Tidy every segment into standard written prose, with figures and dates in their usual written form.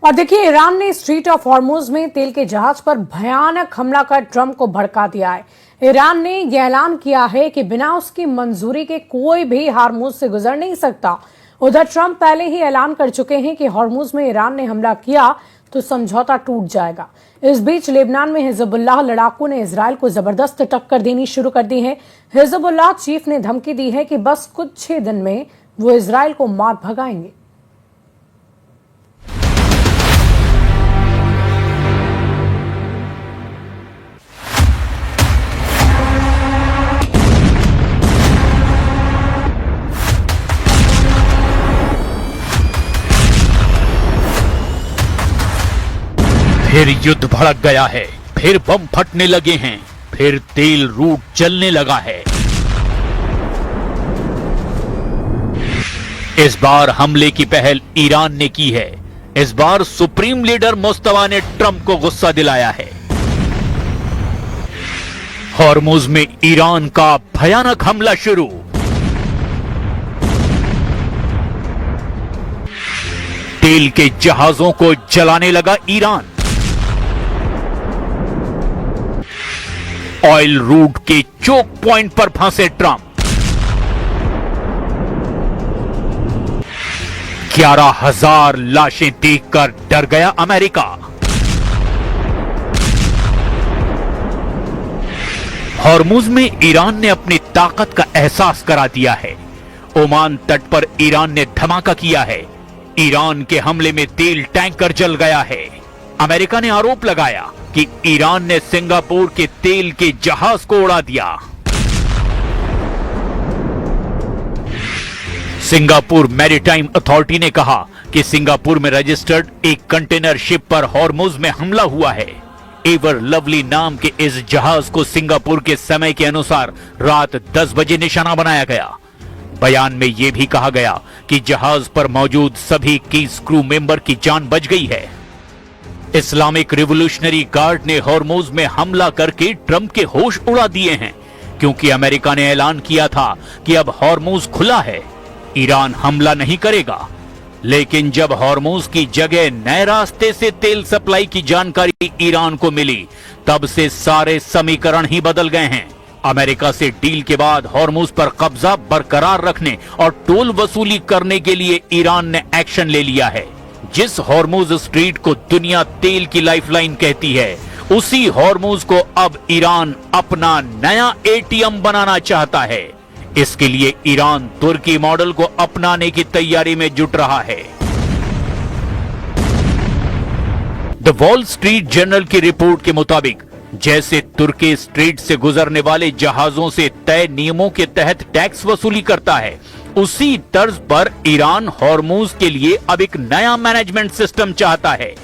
और देखिए, ईरान ने स्ट्रीट ऑफ हॉर्मुज में तेल के जहाज पर भयानक हमला कर ट्रंप को भड़का दिया है। ईरान ने यह ऐलान किया है कि बिना उसकी मंजूरी के कोई भी हॉर्मुज से गुजर नहीं सकता। उधर ट्रंप पहले ही ऐलान कर चुके हैं कि हॉर्मुज में ईरान ने हमला किया तो समझौता टूट जाएगा। इस बीच लेबनान में हिजबुल्लाह लड़ाकू ने इजरायल को जबरदस्त टक्कर देनी शुरू कर दी है। हिजबुल्लाह चीफ ने धमकी दी है कि बस कुछ ही दिन में वो इजरायल को मार भगाएंगे। फिर युद्ध भड़क गया है, फिर बम फटने लगे हैं, फिर तेल रूट जलने लगा है। इस बार हमले की पहल ईरान ने की है। इस बार सुप्रीम लीडर मुस्तफा ने ट्रंप को गुस्सा दिलाया है। हॉर्मुज में ईरान का भयानक हमला शुरू। तेल के जहाजों को जलाने लगा ईरान। ऑयल रूट के चोक पॉइंट पर फंसे ट्रंप। 11,000 लाशें देखकर डर गया अमेरिका। हॉर्मुज में ईरान ने अपनी ताकत का एहसास करा दिया है। ओमान तट पर ईरान ने धमाका किया है। ईरान के हमले में तेल टैंकर जल गया है। अमेरिका ने आरोप लगाया कि ईरान ने सिंगापुर के तेल के जहाज को उड़ा दिया। सिंगापुर मैरीटाइम अथॉरिटी ने कहा कि सिंगापुर में रजिस्टर्ड एक कंटेनर शिप पर हॉर्मुज में हमला हुआ है। एवर लवली नाम के इस जहाज को सिंगापुर के समय के अनुसार रात 10 बजे निशाना बनाया गया। बयान में यह भी कहा गया कि जहाज पर मौजूद सभी कीस क्रू मेंबर की जान बच गई है। इस्लामिक रिवोल्यूशनरी गार्ड ने हॉर्मुज में हमला करके ट्रंप के होश उड़ा दिए हैं, क्योंकि अमेरिका ने ऐलान किया था कि अब हॉर्मुज खुला है, ईरान हमला नहीं करेगा। लेकिन जब हॉर्मुज की जगह नए रास्ते से तेल सप्लाई की जानकारी ईरान को मिली, तब से सारे समीकरण ही बदल गए हैं। अमेरिका से डील के बाद हॉर्मुज पर कब्जा बरकरार रखने और टोल वसूली करने के लिए ईरान ने एक्शन ले लिया है। जिस हॉर्मुज स्ट्रीट को दुनिया तेल की लाइफलाइन कहती है, उसी हॉर्मुज को अब ईरान अपना नया एटीएम बनाना चाहता है। इसके लिए ईरान तुर्की मॉडल को अपनाने की तैयारी में जुट रहा है। द वॉल स्ट्रीट जर्नल की रिपोर्ट के मुताबिक जैसे तुर्की स्ट्रीट से गुजरने वाले जहाजों से तय नियमों के तहत टैक्स वसूली करता है, उसी तर्ज पर ईरान हॉर्मुज के लिए अब एक नया मैनेजमेंट सिस्टम चाहता है।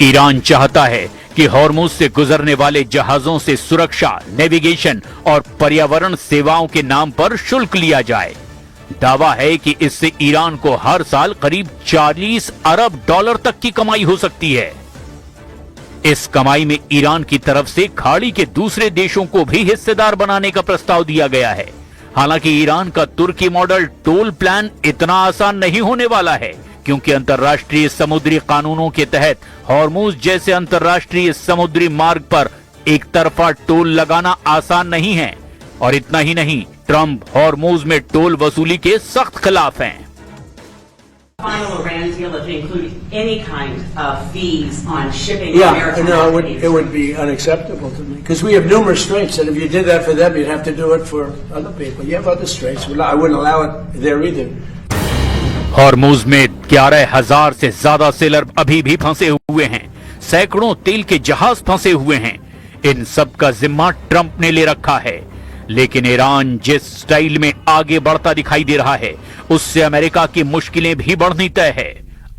ईरान चाहता है कि हॉर्मुज से गुजरने वाले जहाजों से सुरक्षा, नेविगेशन और पर्यावरण सेवाओं के नाम पर शुल्क लिया जाए। दावा है कि इससे ईरान को हर साल करीब 40 अरब डॉलर तक की कमाई हो सकती है। इस कमाई में ईरान की तरफ से खाड़ी के दूसरे देशों को भी हिस्सेदार बनाने का प्रस्ताव दिया गया है। हालांकि ईरान का तुर्की मॉडल टोल प्लान इतना आसान नहीं होने वाला है, क्योंकि अंतर्राष्ट्रीय समुद्री कानूनों के तहत हॉर्मुज जैसे अंतर्राष्ट्रीय समुद्री मार्ग पर एक तरफा टोल लगाना आसान नहीं है। और इतना ही नहीं, ट्रंप हॉर्मुज में टोल वसूली के सख्त खिलाफ हैं। Final Iran deal if it included any kind of fees on shipping Yeah, no, American it would be unacceptable to me, because we have numerous straits, and if you did that for them, you'd have to do it for other people. You have other straits. I wouldn't allow it there either. Hormuz में 11,000 से ज्यादा seller अभी भी फंसे हुए हैं। सैकड़ों तेल के जहाज फंसे हुए हैं। इन सब का जिम्मा ट्रंप ने ले रखा है। लेकिन ईरान जिस स्टाइल में आगे बढ़ता दिखाई दे रहा है, उससे अमेरिका की मुश्किलें भी बढ़नी तय है।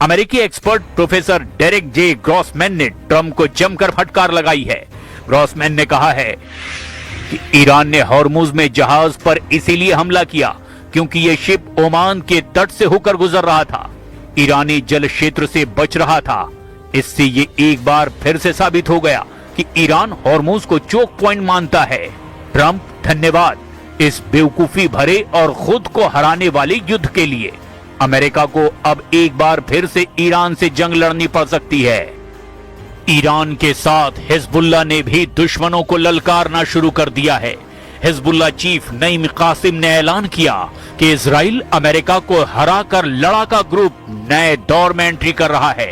अमेरिकी एक्सपर्ट प्रोफेसर डेरेक जे ग्रॉसमैन ने ट्रंप को जमकर फटकार लगाई है। ग्रॉसमैन ने कहा है कि ईरान ने हॉर्मुज में जहाज पर इसीलिए हमला किया क्योंकि यह शिप ओमान के तट से होकर गुजर रहा था, ईरानी जल क्षेत्र से बच रहा था। इससे ये एक बार फिर से साबित हो गया कि ईरान हॉर्मुज को चोक पॉइंट मानता है। ट्रंप, धन्यवाद इस बेवकूफी भरे और खुद को हराने वाले युद्ध के लिए। अमेरिका को अब एक बार फिर से ईरान से जंग लड़नी पड़ सकती है। ईरान के साथ हिजबुल्लाह ने भी दुश्मनों को ललकारना शुरू कर दिया है। हिजबुल्लाह चीफ नईम कासिम ने ऐलान किया कि इजराइल अमेरिका को हराकर लड़ाका ग्रुप नए दौर में एंट्री कर रहा है।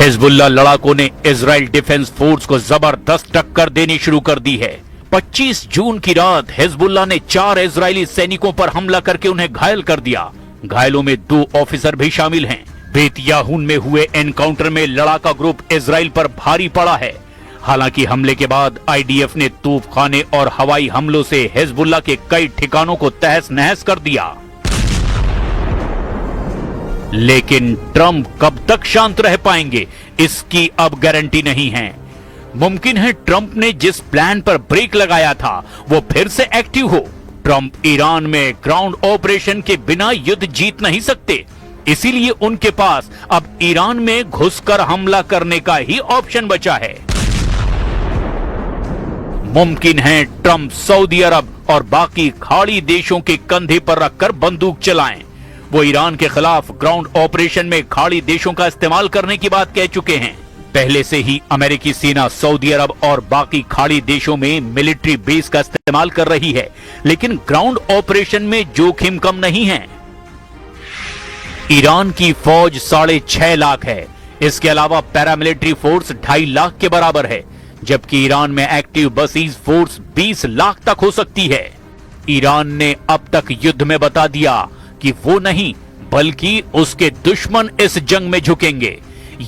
हिजबुल्लाह लड़ाकों ने इजराइल डिफेंस फोर्स को जबरदस्त टक्कर देनी शुरू कर दी है। 25 जून की रात हिजबुल्लाह ने 4 इजरायली सैनिकों पर हमला करके उन्हें घायल कर दिया। घायलों में 2 ऑफिसर भी शामिल हैं। बेत याहून में हुए एनकाउंटर में लड़ाका ग्रुप इजराइल पर भारी पड़ा है। हालांकि हमले के बाद आईडीएफ ने तूफखाने और हवाई हमलों से हिजबुल्लाह के कई ठिकानों को तहस नहस कर दिया। लेकिन ट्रंप कब तक शांत रह पाएंगे, इसकी अब गारंटी नहीं है। मुमकिन है ट्रंप ने जिस प्लान पर ब्रेक लगाया था वो फिर से एक्टिव हो। ट्रंप ईरान में ग्राउंड ऑपरेशन के बिना युद्ध जीत नहीं सकते, इसीलिए उनके पास अब ईरान में घुसकर हमला करने का ही ऑप्शन बचा है। मुमकिन है ट्रंप सऊदी अरब और बाकी खाड़ी देशों के कंधे पर रखकर बंदूक चलाएं। वो ईरान के खिलाफ ग्राउंड ऑपरेशन में खाड़ी देशों का इस्तेमाल करने की बात कह चुके हैं। पहले से ही अमेरिकी सेना सऊदी अरब और बाकी खाड़ी देशों में मिलिट्री बेस का इस्तेमाल कर रही है, लेकिन ग्राउंड ऑपरेशन में जोखिम कम नहीं है। ईरान की फौज 6.5 लाख है। इसके अलावा पैरामिलिट्री फोर्स 2.5 लाख के बराबर है, जबकि ईरान में एक्टिव बसीज फोर्स 20 लाख तक हो सकती है। ईरान ने अब तक युद्ध में बता दिया कि वो नहीं बल्कि उसके दुश्मन इस जंग में झुकेंगे।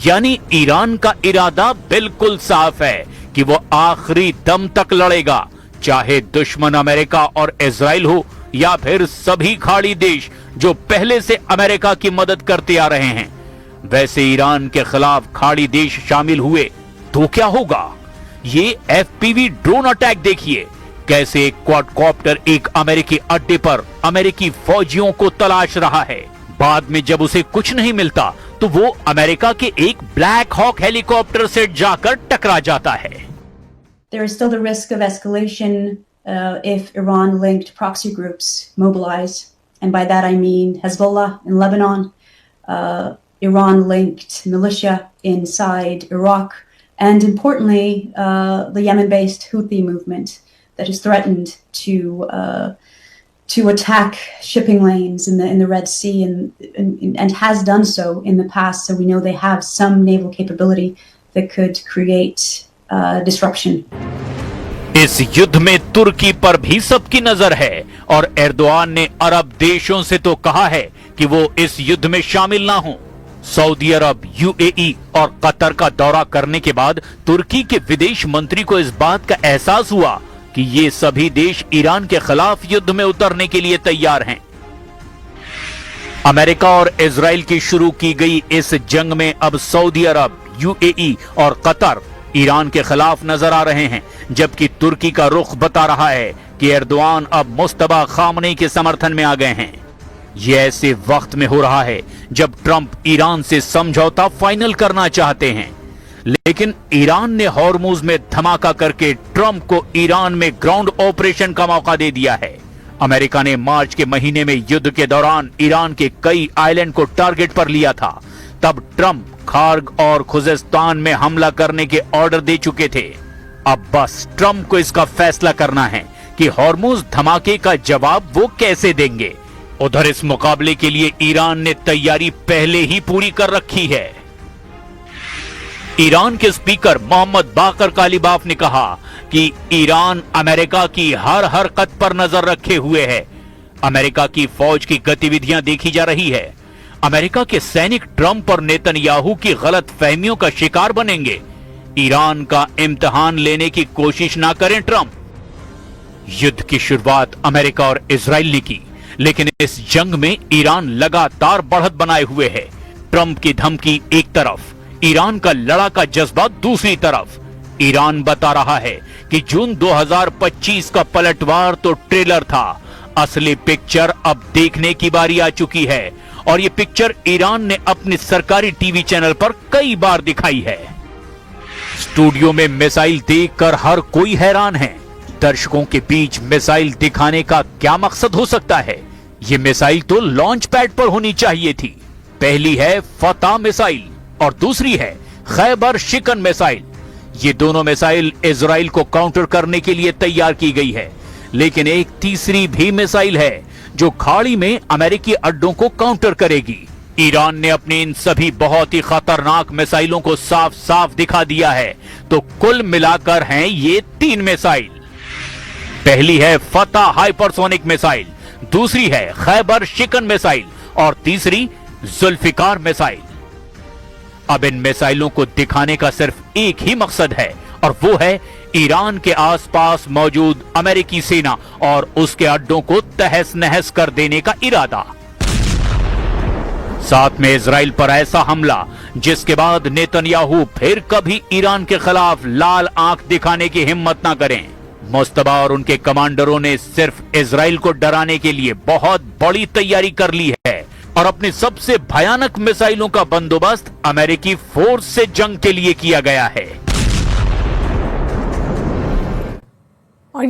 यानी ईरान का इरादा बिल्कुल साफ है कि वो आखिरी दम तक लड़ेगा, चाहे दुश्मन अमेरिका और इजराइल हो या फिर सभी खाड़ी देश जो पहले से अमेरिका की मदद करते आ रहे हैं। वैसे ईरान के खिलाफ खाड़ी देश शामिल हुए तो क्या होगा? ये एफपीवी ड्रोन अटैक देखिए, कैसे एक क्वाडकॉप्टर एक अमेरिकी अड्डे पर अमेरिकी फौजियों को तलाश रहा है। बाद में जब उसे कुछ नहीं मिलता तो वो अमेरिका के एक ब्लैक हॉक हेलीकॉप्टर से जाकर टकरा जाता है। There is still the risk of escalation if Iran-linked proxy groups mobilize, and by that I mean Hezbollah in Lebanon, Iran-linked militia inside Iraq, and importantly, the Yemen-based Houthi movement that is threatened to attack shipping lanes in the Red Sea and has done so in the past. So we know they have some naval capability that could create disruption. इस युद्ध में तुर्की पर भी सबकी नजर है और Erdogan ने अरब देशों से तो कहा है कि वो इस युद्ध में शामिल ना हो। सऊदी अरब, यूएई और कतर का दौरा करने के बाद तुर्की के विदेश मंत्री को इस बात का एहसास हुआ कि ये सभी देश ईरान के खिलाफ युद्ध में उतरने के लिए तैयार हैं। अमेरिका और इजराइल की शुरू की गई इस जंग में अब सऊदी अरब, यूएई और कतर ईरान के खिलाफ नजर आ रहे हैं, जबकि तुर्की का रुख बता रहा है कि एर्दोआन अब मुस्तफा खामनेई के समर्थन में आ गए हैं। ये ऐसे वक्त में हो रहा है जब ट्रंप ईरान से समझौता फाइनल करना चाहते हैं, लेकिन ईरान ने हॉर्मुज में धमाका करके ट्रंप को ईरान में ग्राउंड ऑपरेशन का मौका दे दिया है। अमेरिका ने मार्च के महीने में युद्ध के दौरान ईरान के कई आइलैंड को टारगेट पर लिया था। तब ट्रंप खार्ग और खुजेस्तान में हमला करने के ऑर्डर दे चुके थे। अब बस ट्रंप को इसका फैसला करना है कि हॉर्मुज धमाके का जवाब वो कैसे देंगे। उधर इस मुकाबले के लिए ईरान ने तैयारी पहले ही पूरी कर रखी है। ईरान के स्पीकर मोहम्मद बाकर कालिबाफ ने कहा कि ईरान अमेरिका की हर हरकत पर नजर रखे हुए है। अमेरिका की फौज की गतिविधियां देखी जा रही है। अमेरिका के सैनिक ट्रंप और नेतन्याहू की गलत फहमियों का शिकार बनेंगे। ईरान का इम्तिहान लेने की कोशिश ना करें ट्रंप। युद्ध की शुरुआत अमेरिका और इजराइल ने की, लेकिन इस जंग में ईरान लगातार बढ़त बनाए हुए है। ट्रंप की धमकी एक तरफ, ईरान का लड़ाका जज्बा दूसरी तरफ। ईरान बता रहा है कि जून 2025 का पलटवार तो ट्रेलर था, असली पिक्चर अब देखने की बारी आ चुकी है और ये पिक्चर ईरान ने अपने सरकारी टीवी चैनल पर कई बार दिखाई है। स्टूडियो में मिसाइल देखकर हर कोई हैरान है। दर्शकों के बीच मिसाइल दिखाने का क्या मकसद हो सकता है? ये मिसाइल तो लॉन्च पैड पर होनी चाहिए थी। पहली है फतह मिसाइल और दूसरी है खैबर शिकन मिसाइल। ये दोनों मिसाइल इजराइल को काउंटर करने के लिए तैयार की गई है, लेकिन एक तीसरी भी मिसाइल है जो खाड़ी में अमेरिकी अड्डों को काउंटर करेगी। ईरान ने अपनी इन सभी बहुत ही खतरनाक मिसाइलों को साफ साफ दिखा दिया है, तो कुल मिलाकर हैं ये 3 मिसाइल। पहली है फतह हाइपरसोनिक मिसाइल, दूसरी है खैबर शिकन मिसाइल और तीसरी जुल्फिकार मिसाइल। अब इन मिसाइलों को दिखाने का सिर्फ एक ही मकसद है और वो है ईरान के आसपास मौजूद अमेरिकी सेना और उसके अड्डों को तहस नहस कर देने का इरादा। साथ में इजराइल पर ऐसा हमला जिसके बाद नेतन्याहू फिर कभी ईरान के खिलाफ लाल आंख दिखाने की हिम्मत ना करें। मुस्तबा और उनके कमांडरों ने सिर्फ इजराइल को डराने के लिए बहुत बड़ी तैयारी कर ली है और अपनी सबसे भयानक मिसाइलों का बंदोबस्त अमेरिकी फोर्स से जंग के लिए किया गया है। और